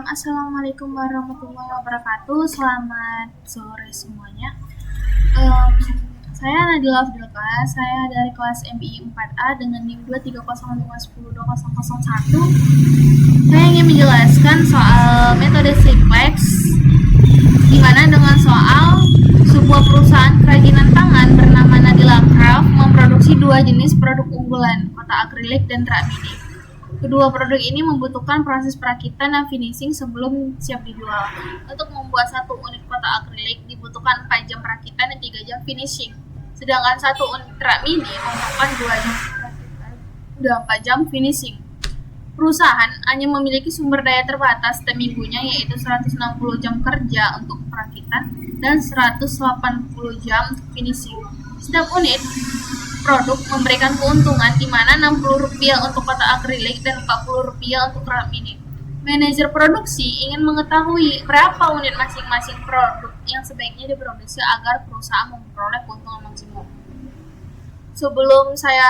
Assalamualaikum warahmatullahi wabarakatuh. Selamat sore semuanya. Um, saya Nadila Afdilka, saya dari kelas MBI 4A dengan NIM 23051020001. Saya ingin menjelaskan soal metode simplex, di mana dengan soal sebuah perusahaan kerajinan tangan bernama Nadila Craft memproduksi dua jenis produk unggulan, kotak akrilik dan rak mini. Kedua produk ini membutuhkan proses perakitan dan finishing sebelum siap dijual. Untuk membuat satu unit kotak akrilik dibutuhkan 4 jam perakitan dan 3 jam finishing. Sedangkan satu unit rak mini membutuhkan 2 jam perakitan dan 4 jam finishing. Perusahaan hanya memiliki sumber daya terbatas setiap minggunya, yaitu 160 jam kerja untuk perakitan dan 180 jam untuk finishing. Setiap unit produk memberikan keuntungan di mana Rp60 untuk kotak akrilik dan Rp40 untuk rak mini. Manajer produksi ingin mengetahui berapa unit masing-masing produk yang sebaiknya diproduksi agar perusahaan memperoleh keuntungan maksimum. Sebelum saya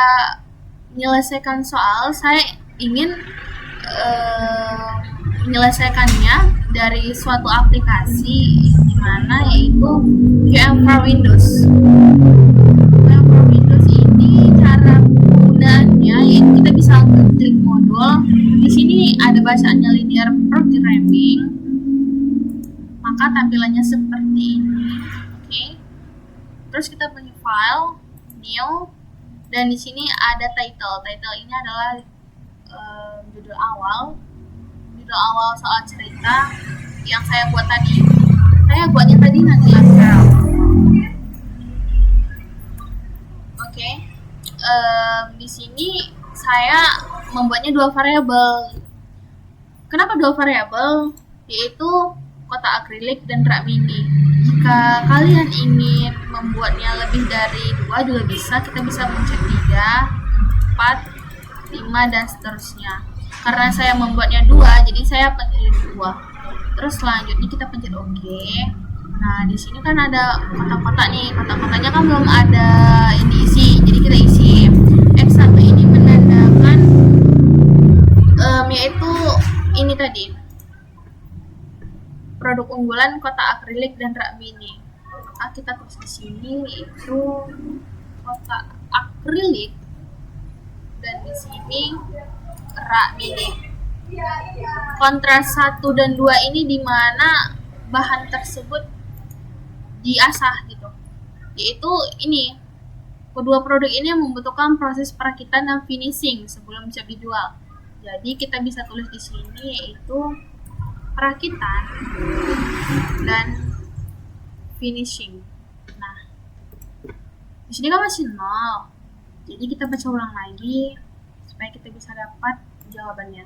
menyelesaikan soal, saya ingin menyelesaikannya dari suatu aplikasi di mana yaitu QM for Windows. Cara penggunaannya yaitu kita bisa klik modul. Di sini ada bacaannya linear programming, maka tampilannya seperti ini. Oke. Terus kita pilih file, new, dan di sini ada title. Title ini adalah judul awal soal cerita yang saya buat tadi. Saya buatnya tadi Nadila Craft. Oke. Di sini saya membuatnya dua variabel. Kenapa dua variabel? Yaitu kotak akrilik dan rak mini. Jika kalian ingin membuatnya lebih dari 2 juga bisa. Kita bisa mencet 3, 4, 5 dan seterusnya. Karena saya membuatnya 2, jadi saya pencet 2. Terus selanjutnya kita pencet OK. Nah, di sini kan ada kotak-kotak nih. Kotak-kotaknya kan belum ada yang diisi, jadi kita isi. X1 ini menandakan yaitu ini tadi. Produk unggulan kotak akrilik dan rak mini. Maka kita tulis di sini itu kotak akrilik dan di sini rak mini. Kontras 1 dan 2 ini di mana bahan tersebut diasah gitu. Yaitu ini. Kedua produk ini membutuhkan proses perakitan dan finishing sebelum siap dijual. Jadi kita bisa tulis di sini yaitu perakitan dan finishing. Nah, di sini kan masih 0. Jadi kita baca ulang lagi supaya kita bisa dapat jawabannya.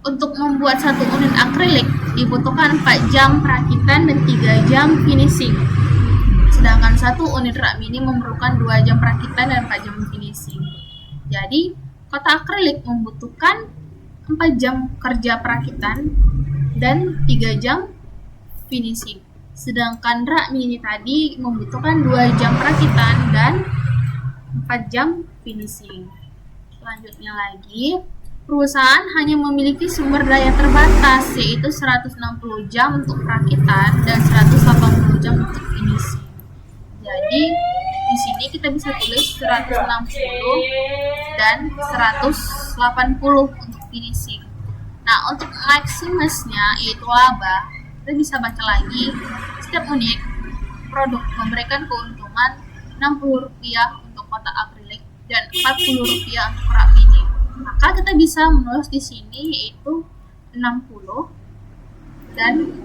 Untuk membuat satu unit akrilik dibutuhkan 4 jam perakitan dan 3 jam finishing. Sedangkan satu unit rak mini memerlukan 2 jam perakitan dan 4 jam finishing. Jadi, kotak akrilik membutuhkan 4 jam kerja perakitan dan 3 jam finishing. Sedangkan rak mini tadi membutuhkan 2 jam perakitan dan 4 jam finishing. Selanjutnya lagi, perusahaan hanya memiliki sumber daya terbatas, yaitu 160 jam untuk perakitan dan 180 jam untuk finishing. Jadi, di sini kita bisa tulis 160 dan 180 untuk finishing. Nah, untuk maximusnya, yaitu laba, kita bisa baca lagi. Setiap unit produk memberikan keuntungan Rp60 untuk kotak akrilik dan Rp40 untuk rak mini. Maka kita bisa menulis di sini yaitu 60 dan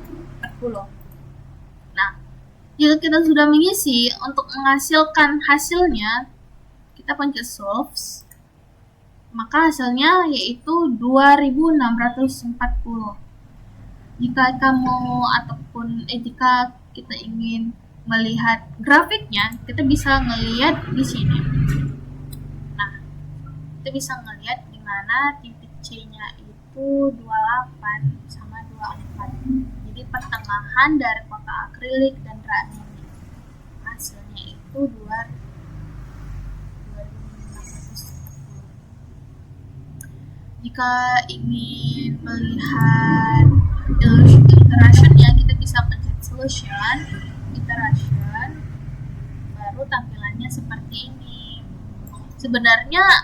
40. Nah, jika kita sudah mengisi, untuk menghasilkan hasilnya, kita pencet solve. Maka hasilnya yaitu 2640. Jika kita ingin melihat grafiknya, kita bisa melihat di sini. Nah, kita bisa melihat di mana titik C-nya itu 28 sama 24. Jadi pertengahan dari kotak akrilik dan rak mini. Hasilnya itu 2640. Jika ingin melihat iteration-nya, kita bisa pencet solution, iteration, baru tampilannya seperti ini. Sebenarnya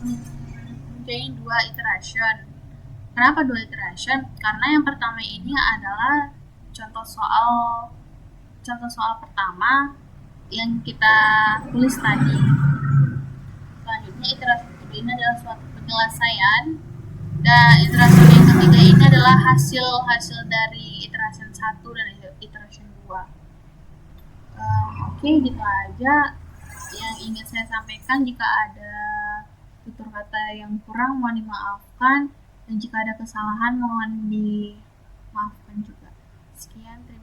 mempunyai dua iteration. Kenapa dua iteration? Karena yang pertama ini adalah contoh soal pertama yang kita tulis tadi. Selanjutnya iterasi kedua ini adalah suatu penyelesaian, dan iterasi yang ketiga ini adalah hasil dari iteration 1 dan iteration 2. Oke, gitu aja yang ingin saya sampaikan. Jika ada tutur kata yang kurang mohon dimaafkan, dan jika ada kesalahan mohon dimaafkan juga. Sekian, terima